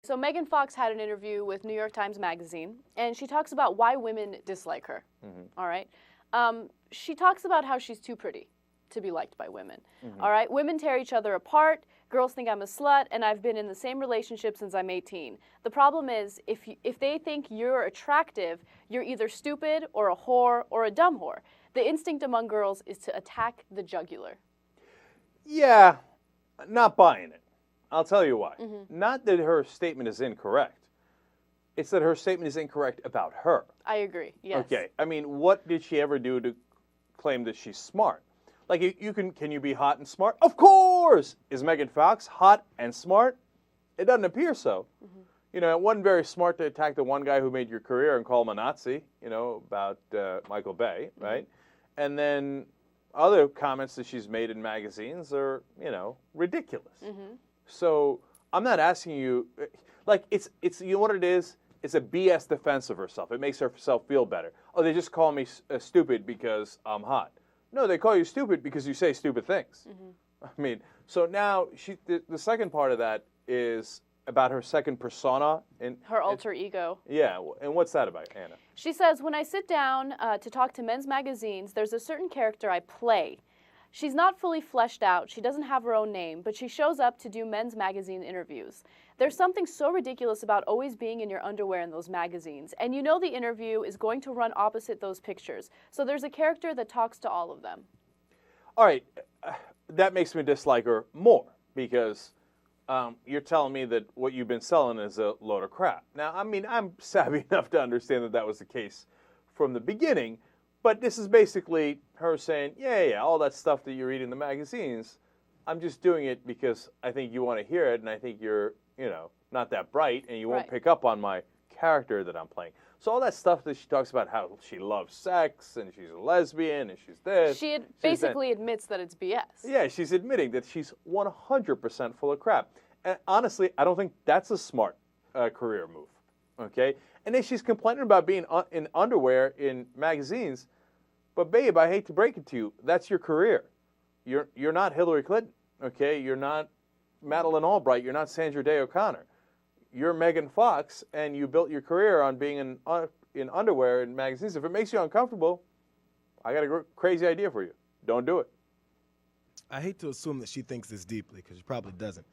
So Megan Fox had an interview with New York Times Magazine, and she talks about why women dislike her. All right. She talks about how she's too pretty to be liked by women. All right. Women tear each other apart. Girls think I'm a slut, and I've been in the same relationship since I'm 18. The problem is, if they think you're attractive, you're either stupid or a whore or a dumb whore. The instinct among girls is to attack the jugular. Yeah, not buying it. I'll tell you why. Not that her statement is incorrect. It's that her statement is incorrect about her. I agree, yes. Okay, I mean, what did she ever do to claim that she's smart? Like, can you be hot and smart? Of course! Is Megan Fox hot and smart? It doesn't appear so. You know, it wasn't very smart to attack the one guy who made your career and call him a Nazi, you know, about Michael Bay, right? And then other comments that she's made in magazines are, you know, ridiculous. So I'm not asking you, like, it's you know what it is? It's a BS defense of herself. It makes herself feel better. Oh, they just call me stupid because I'm hot. No, they call you stupid because you say stupid things. I mean, so now the second part of that is about her second persona. Her alter ego. Yeah, and what's that about, Anna? She says, when I sit down to talk to men's magazines, there's a certain character I play. She's not fully fleshed out, she doesn't have her own name, but she shows up to do men's magazine interviews. There's something so ridiculous about always being in your underwear in those magazines, and you know the interview is going to run opposite those pictures. So there's a character that talks to all of them. All right, that makes me dislike her more, because you're telling me that what you've been selling is a load of crap. Now, I mean, I'm savvy enough to understand that that was the case from the beginning, but this is basically her saying, yeah, all that stuff that you read in the magazines, I'm just doing it because I think you want to hear it, and I think you're, you know, not that bright, and you won't pick up on my character that I'm playing. So all that stuff that she talks about, how she loves sex, and she's a lesbian, and she's this. She basically admits that it's BS. Yeah, she's admitting that she's 100% full of crap. And honestly, I don't think that's a smart career move, okay? And then she's complaining about being in underwear in magazines. But babe, I hate to break it to you, that's your career. You're not Hillary Clinton, okay? You're not Madeleine Albright. You're not Sandra Day O'Connor. You're Megan Fox, and you built your career on being in underwear in magazines. If it makes you uncomfortable, I got a crazy idea for you. Don't do it. I hate to assume that she thinks this deeply, because she probably doesn't.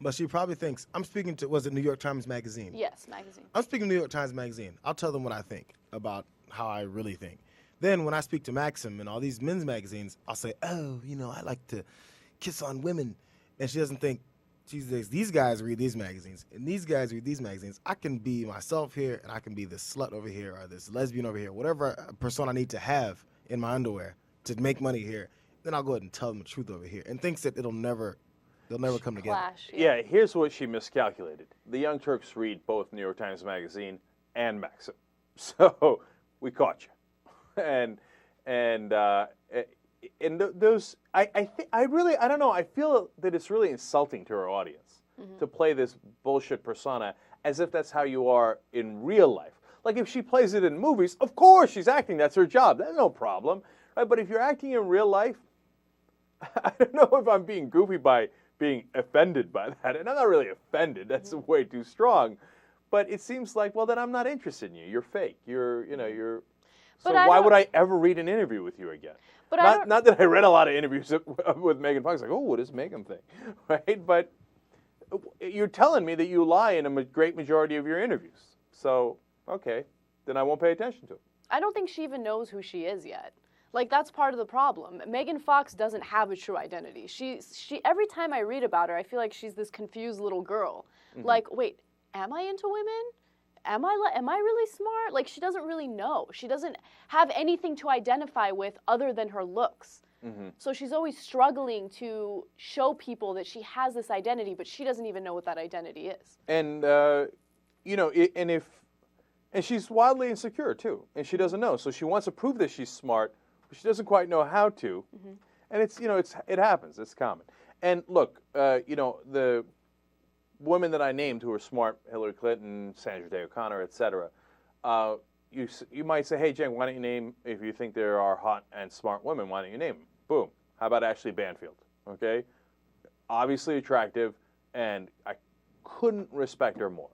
But she probably thinks, I'm speaking to, was it New York Times Magazine? Yes, magazine. I'm speaking to New York Times Magazine. I'll tell them what I think about how I really think. Then when I speak to Maxim and all these men's magazines, I'll say, oh, you know, I like to kiss on women. And she doesn't think, these guys read these magazines, and these guys read these magazines. I can be myself here, and I can be this slut over here, or this lesbian over here, whatever persona I need to have in my underwear to make money here. Then I'll go ahead and tell them the truth over here, and thinks that they'll never come together. Clash, Yeah, here's what she miscalculated. The Young Turks read both New York Times Magazine and Maxim, so we caught you. And those, I don't know. I feel that it's really insulting to her audience to play this bullshit persona as if that's how you are in real life. Like, if she plays it in movies, of course she's acting. That's her job. That's no problem, right? But if you're acting in real life, I don't know if I'm being goofy by being offended by that. And I'm not really offended. That's way too strong. But it seems like, well, then I'm not interested in you. You're fake. You're. So why would I ever read an interview with you again? But not that I read a lot of interviews with Megan Fox. Like, oh, what does Megan think? Right? But you're telling me that you lie in a great majority of your interviews. So, okay, then I won't pay attention to it. I don't think she even knows who she is yet. Like, that's part of the problem. Megan Fox doesn't have a true identity. She every time I read about her, I feel like she's this confused little girl. Like, wait, am I into women? Am I really smart? Like, she doesn't really know. She doesn't have anything to identify with other than her looks. So she's always struggling to show people that she has this identity, but she doesn't even know what that identity is. And and she's wildly insecure too, and she doesn't know. So she wants to prove that she's smart, but she doesn't quite know how to. And it happens. It's common. And look, the women that I named who are smart, Hillary Clinton, Sandra Day O'Connor, etc. You might say, hey, Jen, why don't you name, if you think there are hot and smart women, why don't you name them? Boom. How about Ashley Banfield? Okay? Obviously attractive, and I couldn't respect her more.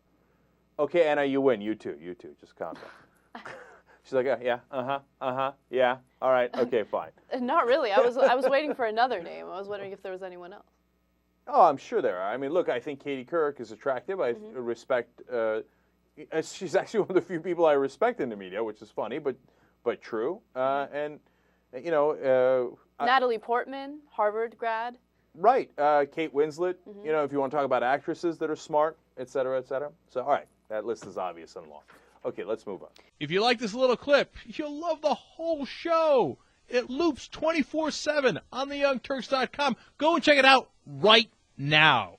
Okay, Anna, you win. You too. Just calm down. She's like, yeah, yeah, all right, okay, fine. Not really. I was waiting for another name. I was wondering if there was anyone else. Oh, I'm sure there are. I mean, look, I think Katie Couric is attractive. I respect. She's actually one of the few people I respect in the media, which is funny, but true. And you know, Natalie Portman, Harvard grad. Right. Kate Winslet. You know, if you want to talk about actresses that are smart, et cetera, et cetera. So, all right, that list is obvious and long. Okay, let's move on. If you like this little clip, you'll love the whole show. It loops 24/7 on theyoungturks.com. Go and check it out right now.